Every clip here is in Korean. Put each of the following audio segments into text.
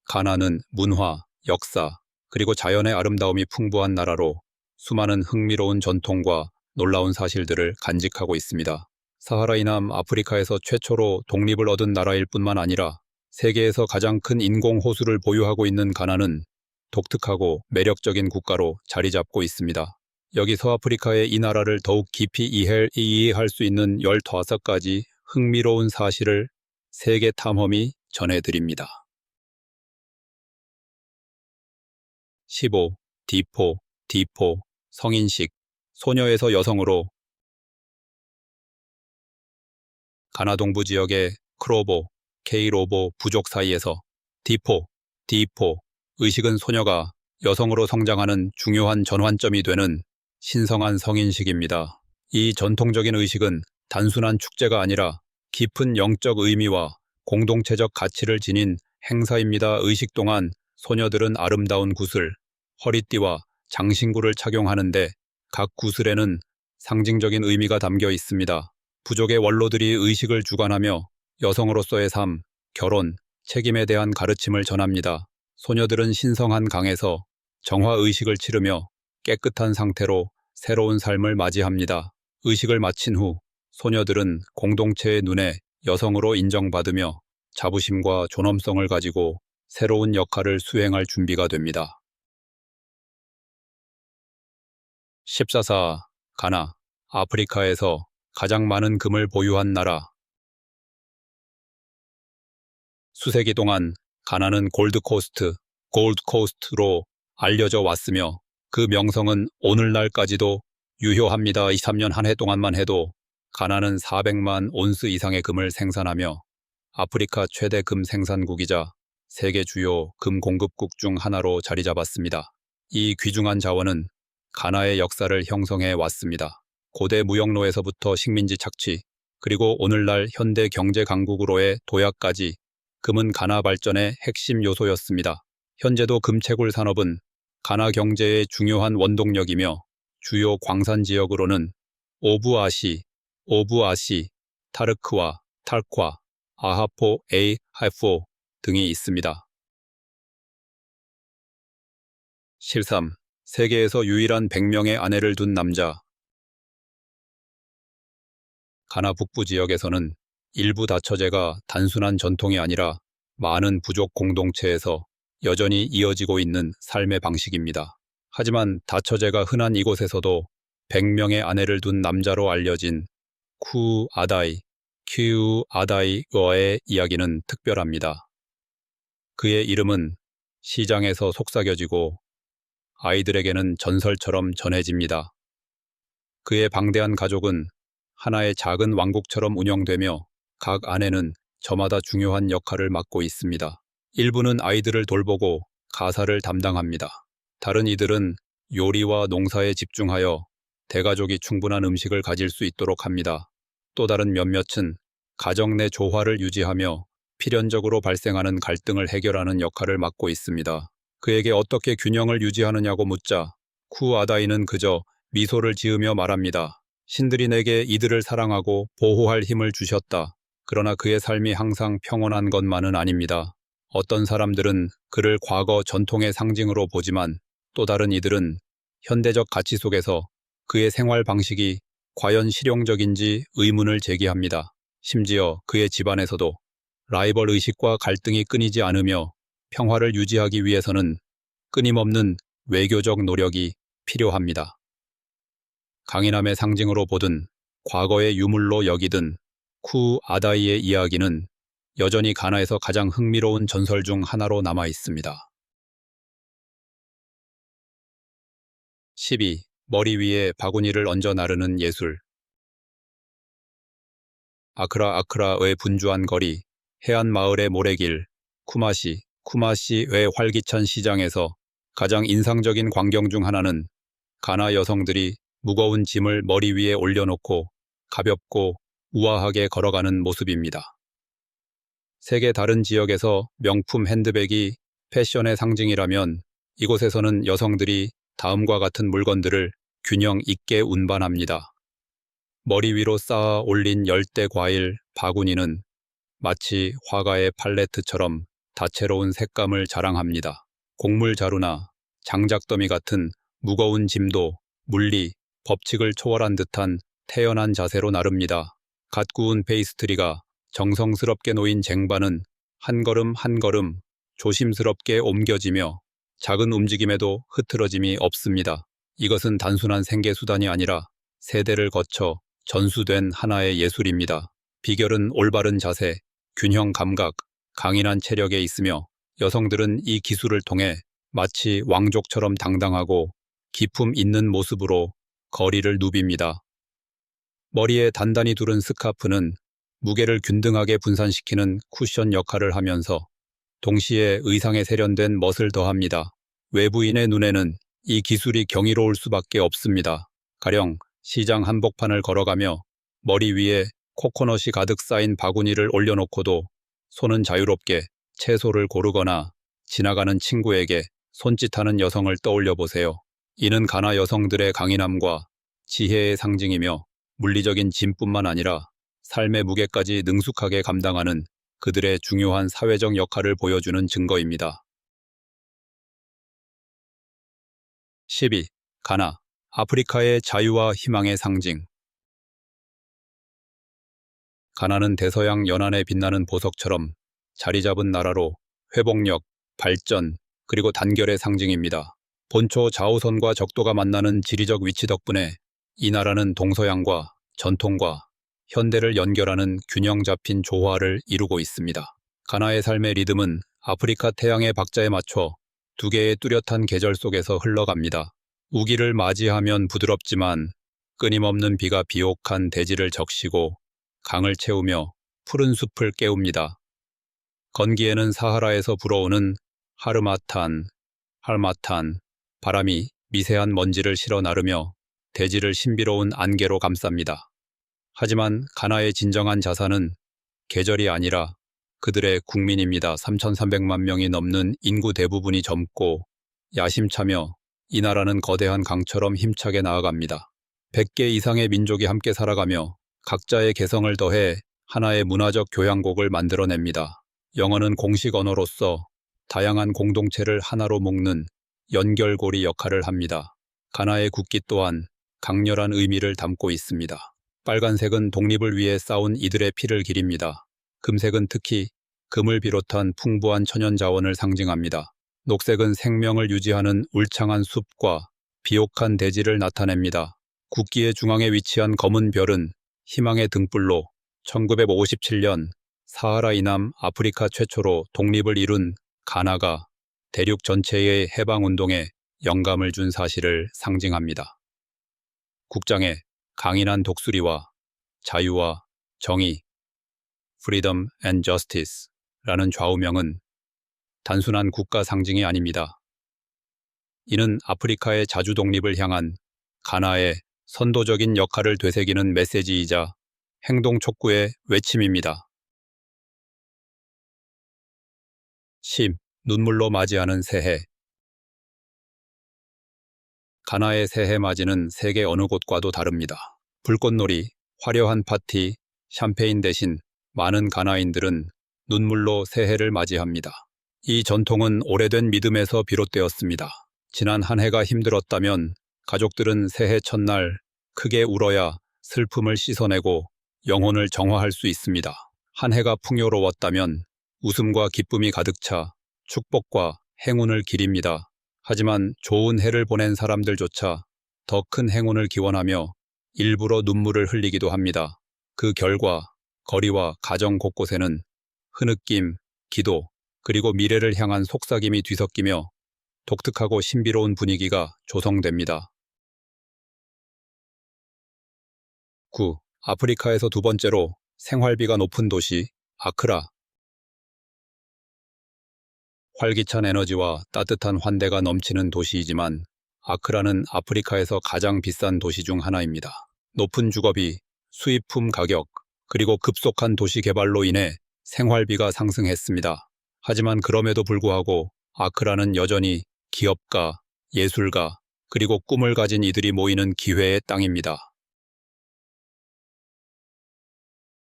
가나는 문화, 역사, 그리고 자연의 아름다움이 풍부한 나라로 수많은 흥미로운 전통과 놀라운 사실들을 간직하고 있습니다. 사하라 이남 아프리카에서 최초로 독립을 얻은 나라일 뿐만 아니라 세계에서 가장 큰 인공 호수를 보유하고 있는 가나는 독특하고 매력적인 국가로 자리 잡고 있습니다. 여기 서아프리카의 이 나라를 더욱 깊이 이해할 수 있는 15가지 흥미로운 사실을 세계 탐험이 전해드립니다. 15. 디포, 성인식, 소녀에서 여성으로. 가나 동부 지역의 크로보, 케이로보 부족 사이에서 디포, 의식은 소녀가 여성으로 성장하는 중요한 전환점이 되는 신성한 성인식입니다. 이 전통적인 의식은 단순한 축제가 아니라 깊은 영적 의미와 공동체적 가치를 지닌 행사입니다. 의식 동안 소녀들은 아름다운 구슬, 허리띠와 장신구를 착용하는데 각 구슬에는 상징적인 의미가 담겨 있습니다. 부족의 원로들이 의식을 주관하며 여성으로서의 삶, 결혼, 책임에 대한 가르침을 전합니다. 소녀들은 신성한 강에서 정화의식을 치르며 깨끗한 상태로 새로운 삶을 맞이합니다. 의식을 마친 후 소녀들은 공동체의 눈에 여성으로 인정받으며 자부심과 존엄성을 가지고 새로운 역할을 수행할 준비가 됩니다. 14. 가나, 아프리카에서 가장 많은 금을 보유한 나라. 수세기 동안 가나는 골드코스트로 알려져 왔으며 그 명성은 오늘날까지도 유효합니다. 23년 한 해 동안만 해도 가나는 400만 온스 이상의 금을 생산하며 아프리카 최대 금 생산국이자 세계 주요 금 공급국 중 하나로 자리 잡았습니다. 이 귀중한 자원은 가나의 역사를 형성해 왔습니다. 고대 무역로에서부터 식민지 착취, 그리고 오늘날 현대 경제 강국으로의 도약까지 금은 가나 발전의 핵심 요소였습니다. 현재도 금채굴 산업은 가나 경제의 중요한 원동력이며 주요 광산 지역으로는 오부아시, 타르크와 탈과, 아하포, 하이포 등이 있습니다. 실삼, 세계에서 유일한 100명의 아내를 둔 남자. 가나 북부 지역에서는 일부 다처제가 단순한 전통이 아니라 많은 부족 공동체에서 여전히 이어지고 있는 삶의 방식입니다. 하지만 다처제가 흔한 이곳에서도 100명의 아내를 둔 남자로 알려진 큐 아다이어의 이야기는 특별합니다. 그의 이름은 시장에서 속삭여지고 아이들에게는 전설처럼 전해집니다. 그의 방대한 가족은 하나의 작은 왕국처럼 운영되며 각 아내는 저마다 중요한 역할을 맡고 있습니다. 일부는 아이들을 돌보고 가사를 담당합니다. 다른 이들은 요리와 농사에 집중하여 대가족이 충분한 음식을 가질 수 있도록 합니다. 또 다른 몇몇은 가정 내 조화를 유지하며 필연적으로 발생하는 갈등을 해결하는 역할을 맡고 있습니다. 그에게 어떻게 균형을 유지하느냐고 묻자 쿠 아다이는 그저 미소를 지으며 말합니다. 신들이 내게 이들을 사랑하고 보호할 힘을 주셨다. 그러나 그의 삶이 항상 평온한 것만은 아닙니다. 어떤 사람들은 그를 과거 전통의 상징으로 보지만 또 다른 이들은 현대적 가치 속에서 그의 생활 방식이 과연 실용적인지 의문을 제기합니다. 심지어 그의 집안에서도 라이벌 의식과 갈등이 끊이지 않으며 평화를 유지하기 위해서는 끊임없는 외교적 노력이 필요합니다. 강인함의 상징으로 보든 과거의 유물로 여기든 쿠 아다이의 이야기는 여전히 가나에서 가장 흥미로운 전설 중 하나로 남아 있습니다. 12. 머리 위에 바구니를 얹어 나르는 예술. 아크라의 분주한 거리, 해안 마을의 모래길, 쿠마시의 활기찬 시장에서 가장 인상적인 광경 중 하나는 가나 여성들이 무거운 짐을 머리 위에 올려놓고 가볍고 우아하게 걸어가는 모습입니다. 세계 다른 지역에서 명품 핸드백이 패션의 상징이라면 이곳에서는 여성들이 다음과 같은 물건들을 균형 있게 운반합니다. 머리 위로 쌓아 올린 열대 과일 바구니는 마치 화가의 팔레트처럼 다채로운 색감을 자랑합니다. 곡물 자루나 장작더미 같은 무거운 짐도 물리, 법칙을 초월한 듯한 태연한 자세로 나릅니다. 갓 구운 페이스트리가 정성스럽게 놓인 쟁반은 한 걸음 한 걸음 조심스럽게 옮겨지며 작은 움직임에도 흐트러짐이 없습니다. 이것은 단순한 생계수단이 아니라 세대를 거쳐 전수된 하나의 예술입니다. 비결은 올바른 자세, 균형 감각, 강인한 체력에 있으며 여성들은 이 기술을 통해 마치 왕족처럼 당당하고 기품 있는 모습으로 거리를 누빕니다. 머리에 단단히 두른 스카프는 무게를 균등하게 분산시키는 쿠션 역할을 하면서 동시에 의상에 세련된 멋을 더합니다. 외부인의 눈에는 이 기술이 경이로울 수밖에 없습니다. 가령 시장 한복판을 걸어가며 머리 위에 코코넛이 가득 쌓인 바구니를 올려놓고도 손은 자유롭게 채소를 고르거나 지나가는 친구에게 손짓하는 여성을 떠올려 보세요. 이는 가나 여성들의 강인함과 지혜의 상징이며 물리적인 짐뿐만 아니라 삶의 무게까지 능숙하게 감당하는 그들의 중요한 사회적 역할을 보여주는 증거입니다. 12. 가나, 아프리카의 자유와 희망의 상징. 가나는 대서양 연안에 빛나는 보석처럼 자리 잡은 나라로 회복력, 발전, 그리고 단결의 상징입니다. 본초 좌우선과 적도가 만나는 지리적 위치 덕분에 이 나라는 동서양과 전통과 현대를 연결하는 균형 잡힌 조화를 이루고 있습니다. 가나의 삶의 리듬은 아프리카 태양의 박자에 맞춰 두 개의 뚜렷한 계절 속에서 흘러갑니다. 우기를 맞이하면 부드럽지만 끊임없는 비가 비옥한 대지를 적시고 강을 채우며 푸른 숲을 깨웁니다. 건기에는 사하라에서 불어오는 할마탄 바람이 미세한 먼지를 실어 나르며 대지를 신비로운 안개로 감쌉니다. 하지만 가나의 진정한 자산은 계절이 아니라 그들의 국민입니다. 3,300만 명이 넘는 인구 대부분이 젊고 야심차며 이 나라는 거대한 강처럼 힘차게 나아갑니다. 100개 이상의 민족이 함께 살아가며 각자의 개성을 더해 하나의 문화적 교향곡을 만들어냅니다. 영어는 공식 언어로서 다양한 공동체를 하나로 묶는 연결고리 역할을 합니다. 가나의 국기 또한 강렬한 의미를 담고 있습니다. 빨간색은 독립을 위해 싸운 이들의 피를 기립니다. 금색은 특히 금을 비롯한 풍부한 천연자원을 상징합니다. 녹색은 생명을 유지하는 울창한 숲과 비옥한 대지를 나타냅니다. 국기의 중앙에 위치한 검은 별은 희망의 등불로 1957년 사하라 이남 아프리카 최초로 독립을 이룬 가나가 대륙 전체의 해방운동에 영감을 준 사실을 상징합니다. 국장에 강인한 독수리와 자유와 정의, Freedom and Justice 라는 좌우명은 단순한 국가 상징이 아닙니다. 이는 아프리카의 자주 독립을 향한 가나의 선도적인 역할을 되새기는 메시지이자 행동 촉구의 외침입니다. 10. 눈물로 맞이하는 새해. 가나의 새해 맞이는 세계 어느 곳과도 다릅니다. 불꽃놀이, 화려한 파티, 샴페인 대신 많은 가나인들은 눈물로 새해를 맞이합니다. 이 전통은 오래된 믿음에서 비롯되었습니다. 지난 한 해가 힘들었다면 가족들은 새해 첫날 크게 울어야 슬픔을 씻어내고 영혼을 정화할 수 있습니다. 한 해가 풍요로웠다면 웃음과 기쁨이 가득 차 축복과 행운을 기립니다. 하지만 좋은 해를 보낸 사람들조차 더 큰 행운을 기원하며 일부러 눈물을 흘리기도 합니다. 그 결과 거리와 가정 곳곳에는 흐느낌, 기도, 그리고 미래를 향한 속삭임이 뒤섞이며 독특하고 신비로운 분위기가 조성됩니다. 9. 아프리카에서 두 번째로 생활비가 높은 도시 아크라. 활기찬 에너지와 따뜻한 환대가 넘치는 도시이지만 아크라는 아프리카에서 가장 비싼 도시 중 하나입니다. 높은 주거비, 수입품 가격, 그리고 급속한 도시 개발로 인해 생활비가 상승했습니다. 하지만 그럼에도 불구하고 아크라는 여전히 기업가, 예술가, 그리고 꿈을 가진 이들이 모이는 기회의 땅입니다.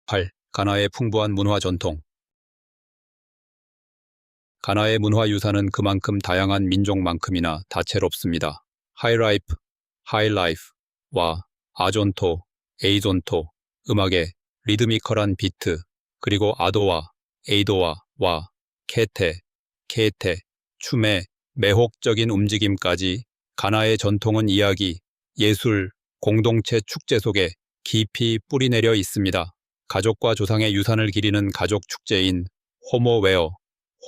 8. 가나의 풍부한 문화 전통. 가나의 문화유산은 그만큼 다양한 민족만큼이나 다채롭습니다. 하이라이프, 하이라이프와 아존토, 에이존토, 음악의 리드미컬한 비트, 그리고 아도와, 에이도와와 케테, 케테, 춤의 매혹적인 움직임까지 가나의 전통은 이야기, 예술, 공동체 축제 속에 깊이 뿌리내려 있습니다. 가족과 조상의 유산을 기리는 가족 축제인 호모웨어,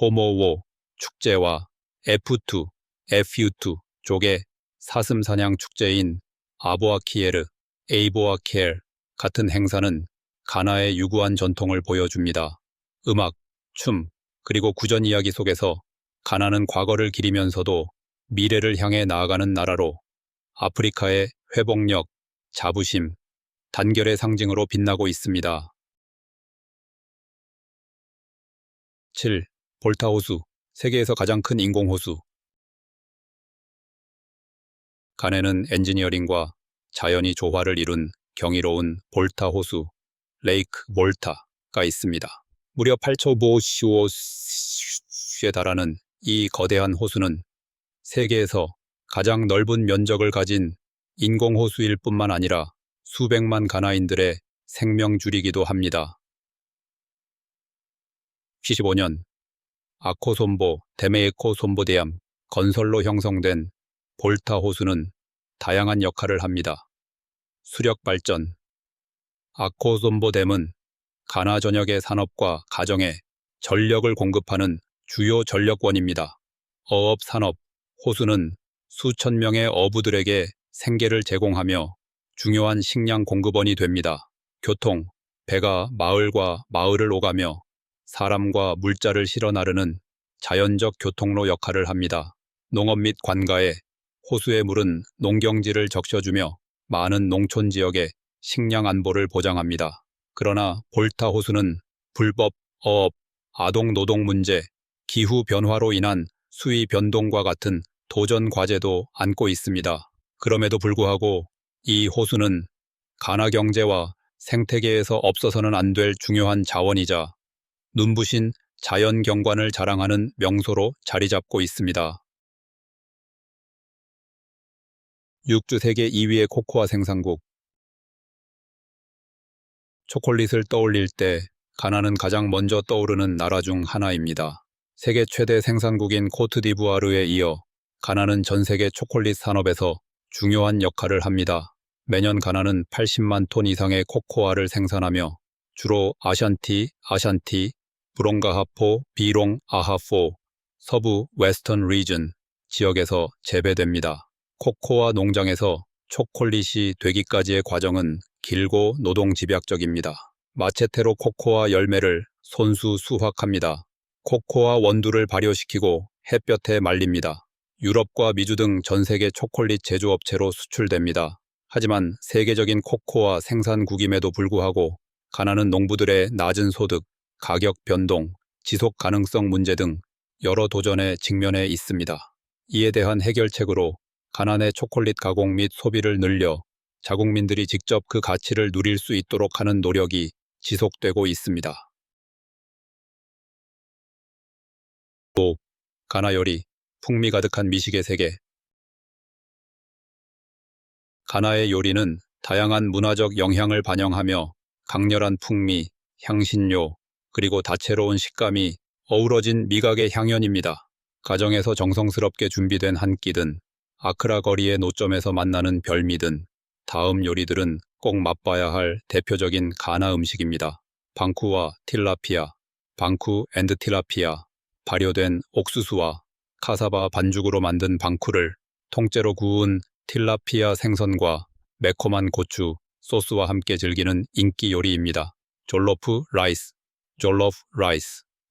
호모워 축제와 F2, FU2 족의 사슴사냥 축제인 아보아키에르, 에이보아케르 같은 행사는 가나의 유구한 전통을 보여줍니다. 음악, 춤, 그리고 구전 이야기 속에서 가나는 과거를 기리면서도 미래를 향해 나아가는 나라로 아프리카의 회복력, 자부심, 단결의 상징으로 빛나고 있습니다. 7. 볼타호수, 세계에서 가장 큰 인공호수. 가나는 엔지니어링과 자연이 조화를 이룬 경이로운 볼타호수, 레이크 볼타가 있습니다. 무려 8,500에 달하는 이 거대한 호수는 세계에서 가장 넓은 면적을 가진 인공호수일 뿐만 아니라 수백만 가나인들의 생명줄이기도 합니다. 75년 아코솜보 데메에코 솜보대암 건설로 형성된 볼타 호수는 다양한 역할을 합니다. 수력 발전. 아코솜보 댐은 가나 전역의 산업과 가정에 전력을 공급하는 주요 전력원입니다. 어업 산업. 호수는 수천 명의 어부들에게 생계를 제공하며 중요한 식량 공급원이 됩니다. 교통. 배가 마을과 마을을 오가며 사람과 물자를 실어 나르는 자연적 교통로 역할을 합니다. 농업 및 관가에 호수의 물은 농경지를 적셔주며 많은 농촌 지역의 식량 안보를 보장합니다. 그러나 볼타 호수는 불법 어업, 아동 노동 문제, 기후 변화로 인한 수위 변동과 같은 도전 과제도 안고 있습니다. 그럼에도 불구하고 이 호수는 가나 경제와 생태계에서 없어서는 안 될 중요한 자원이자 눈부신 자연 경관을 자랑하는 명소로 자리 잡고 있습니다. 육주 세계 2위의 코코아 생산국. 초콜릿을 떠올릴 때 가나는 가장 먼저 떠오르는 나라 중 하나입니다. 세계 최대 생산국인 코트디부아르에 이어 가나는 전 세계 초콜릿 산업에서 중요한 역할을 합니다. 매년 가나는 80만 톤 이상의 코코아를 생산하며 주로 아샨티, 브롱가하포, 비롱, 아하포, 서부 웨스턴 리전 지역에서 재배됩니다. 코코아 농장에서 초콜릿이 되기까지의 과정은 길고 노동집약적입니다. 마체테로 코코아 열매를 손수 수확합니다. 코코아 원두를 발효시키고 햇볕에 말립니다. 유럽과 미주 등 전 세계 초콜릿 제조업체로 수출됩니다. 하지만 세계적인 코코아 생산국임에도 불구하고 가나는 농부들의 낮은 소득, 가격 변동, 지속 가능성 문제 등 여러 도전에 직면해 있습니다. 이에 대한 해결책으로 가나의 초콜릿 가공 및 소비를 늘려 자국민들이 직접 그 가치를 누릴 수 있도록 하는 노력이 지속되고 있습니다. 또 가나 요리, 풍미 가득한 미식의 세계. 가나의 요리는 다양한 문화적 영향을 반영하며 강렬한 풍미, 향신료, 그리고 다채로운 식감이 어우러진 미각의 향연입니다. 가정에서 정성스럽게 준비된 한 끼든 아크라 거리의 노점에서 만나는 별미든 다음 요리들은 꼭 맛봐야 할 대표적인 가나 음식입니다. 방쿠와 틸라피아, 방쿠 앤드 틸라피아, 발효된 옥수수와 카사바 반죽으로 만든 방쿠를 통째로 구운 틸라피아 생선과 매콤한 고추, 소스와 함께 즐기는 인기 요리입니다. 졸로프 라이스,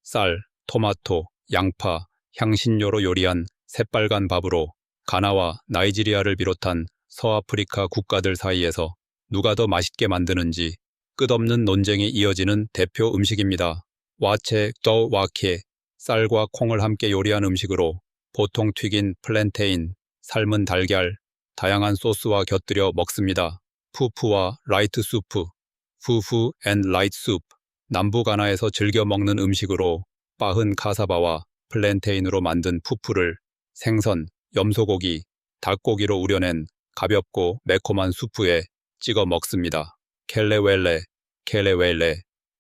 쌀, 토마토, 양파, 향신료로 요리한 새빨간 밥으로 가나와 나이지리아를 비롯한 서아프리카 국가들 사이에서 누가 더 맛있게 만드는지 끝없는 논쟁이 이어지는 대표 음식입니다. 와체 더 와케, 쌀과 콩을 함께 요리한 음식으로 보통 튀긴 플랜테인, 삶은 달걀, 다양한 소스와 곁들여 먹습니다. 푸푸와 라이트 수프, 푸푸 앤 라이트 수프, 남부 가나에서 즐겨 먹는 음식으로 빻은 카사바와 플랜테인으로 만든 푸푸를 생선, 염소고기, 닭고기로 우려낸 가볍고 매콤한 수프에 찍어 먹습니다. 켈레웰레,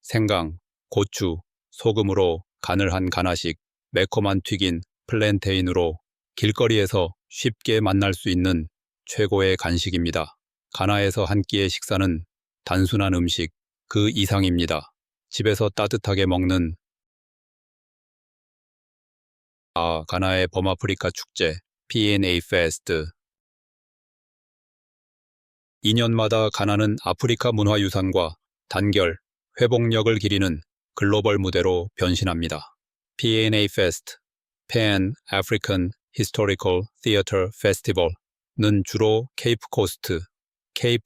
생강, 고추, 소금으로 간을 한 가나식 매콤한 튀긴 플랜테인으로 길거리에서 쉽게 만날 수 있는 최고의 간식입니다. 가나에서 한 끼의 식사는 단순한 음식 그 이상입니다. 집에서 따뜻하게 먹는 가나의 범아프리카 축제 P&A 페스트. 2년마다 가나는 아프리카 문화유산과 단결, 회복력을 기리는 글로벌 무대로 변신합니다. P&A 페스트, Pan African Historical Theater Festival는 주로 케이프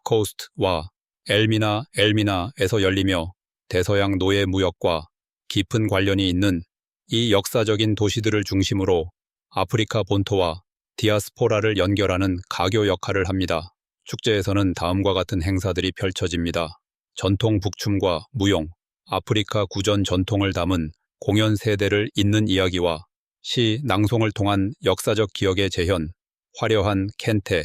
코스트와 엘미나에서 열리며 대서양 노예 무역과 깊은 관련이 있는 이 역사적인 도시들을 중심으로 아프리카 본토와 디아스포라를 연결하는 가교 역할을 합니다. 축제에서는 다음과 같은 행사들이 펼쳐집니다. 전통 북춤과 무용, 아프리카 구전 전통을 담은 공연 세대를 잇는 이야기와 시 낭송을 통한 역사적 기억의 재현, 화려한 켄테,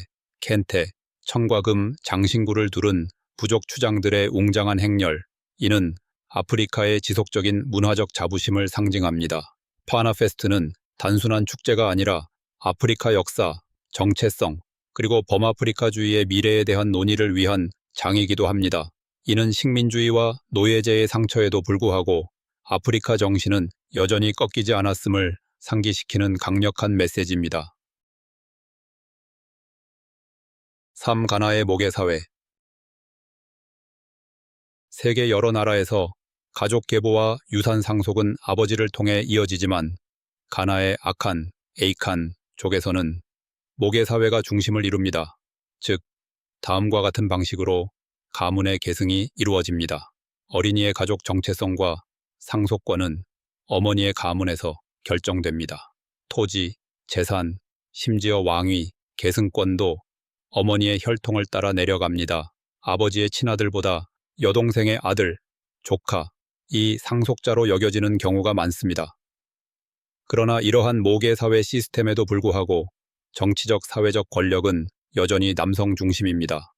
청과 금 장신구를 두른 부족 추장들의 웅장한 행렬, 이는 아프리카의 지속적인 문화적 자부심을 상징합니다. 파나페스트는 단순한 축제가 아니라 아프리카 역사, 정체성, 그리고 범아프리카주의의 미래에 대한 논의를 위한 장이기도 합니다. 이는 식민주의와 노예제의 상처에도 불구하고 아프리카 정신은 여전히 꺾이지 않았음을 상기시키는 강력한 메시지입니다. 3. 가나의 모계사회. 세계 여러 나라에서 가족 계보와 유산 상속은 아버지를 통해 이어지지만 가나의 에이칸 족에서는 모계사회가 중심을 이룹니다. 즉, 다음과 같은 방식으로 가문의 계승이 이루어집니다. 어린이의 가족 정체성과 상속권은 어머니의 가문에서 결정됩니다. 토지, 재산, 심지어 왕위, 계승권도 어머니의 혈통을 따라 내려갑니다. 아버지의 친아들보다 여동생의 아들, 조카, 이 상속자로 여겨지는 경우가 많습니다. 그러나 이러한 모계사회 시스템에도 불구하고 정치적 사회적 권력은 여전히 남성 중심입니다.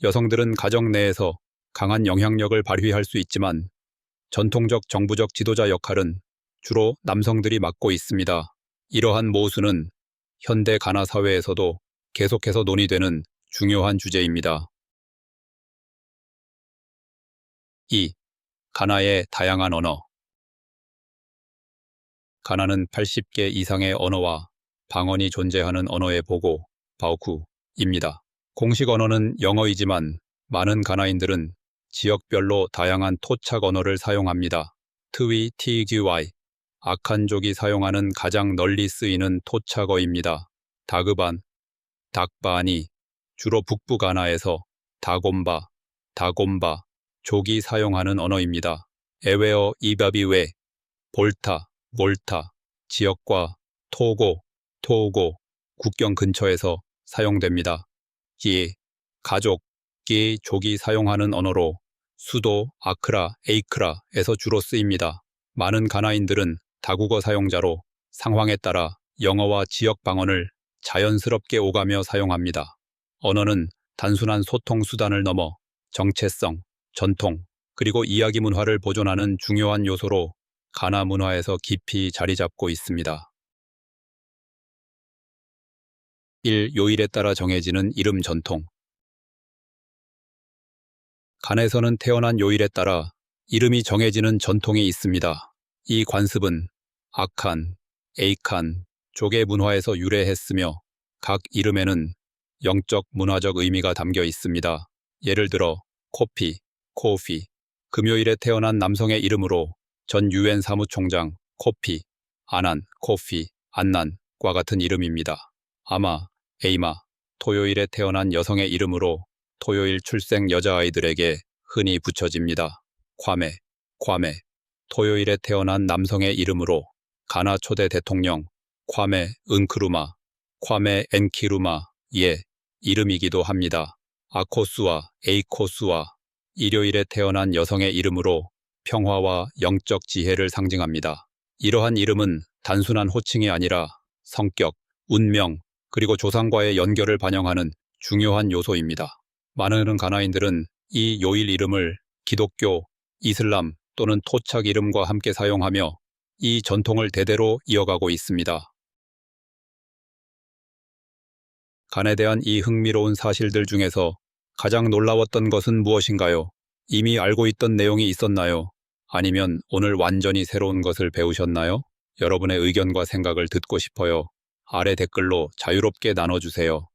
여성들은 가정 내에서 강한 영향력을 발휘할 수 있지만 전통적 정부적 지도자 역할은 주로 남성들이 맡고 있습니다. 이러한 모순은 현대 가나 사회에서도 계속해서 논의되는 중요한 주제입니다. 2. 가나의 다양한 언어. 가나는 80개 이상의 언어와 방언이 존재하는 언어의 보고, 바오쿠입니다. 공식 언어는 영어이지만 많은 가나인들은 지역별로 다양한 토착 언어를 사용합니다. 트위TGY, 아칸족이 사용하는 가장 널리 쓰이는 토착어입니다. 다그반, 닥바니, 주로 북부 가나에서 다곰바, 족이 사용하는 언어입니다. 에웨어 이바비웨, 볼타, 지역과 토고, 국경 근처에서 사용됩니다. 가족이 족이 사용하는 언어로 수도 에이크라에서 주로 쓰입니다. 많은 가나인들은 다국어 사용자로 상황에 따라 영어와 지역 방언을 자연스럽게 오가며 사용합니다. 언어는 단순한 소통 수단을 넘어 정체성, 전통, 그리고 이야기 문화를 보존하는 중요한 요소로 가나 문화에서 깊이 자리 잡고 있습니다. 1. 요일에 따라 정해지는 이름 전통. 가나에서는 태어난 요일에 따라 이름이 정해지는 전통이 있습니다. 이 관습은 에이칸 족의 문화에서 유래했으며 각 이름에는 영적 문화적 의미가 담겨 있습니다. 예를 들어 코피, 금요일에 태어난 남성의 이름으로 전 유엔 사무총장 코피, 안난과 같은 이름입니다. 에이마, 토요일에 태어난 여성의 이름으로 토요일 출생 여자아이들에게 흔히 붙여집니다. 콰메, 토요일에 태어난 남성의 이름으로 가나 초대 대통령 콰메 엔키루마의 이름이기도 합니다. 에이코스와 일요일에 태어난 여성의 이름으로 평화와 영적 지혜를 상징합니다. 이러한 이름은 단순한 호칭이 아니라 성격, 운명, 그리고 조상과의 연결을 반영하는 중요한 요소입니다. 많은 가나인들은 이 요일 이름을 기독교, 이슬람 또는 토착 이름과 함께 사용하며 이 전통을 대대로 이어가고 있습니다. 간에 대한 이 흥미로운 사실들 중에서 가장 놀라웠던 것은 무엇인가요? 이미 알고 있던 내용이 있었나요? 아니면 오늘 완전히 새로운 것을 배우셨나요? 여러분의 의견과 생각을 듣고 싶어요. 아래 댓글로 자유롭게 나눠주세요.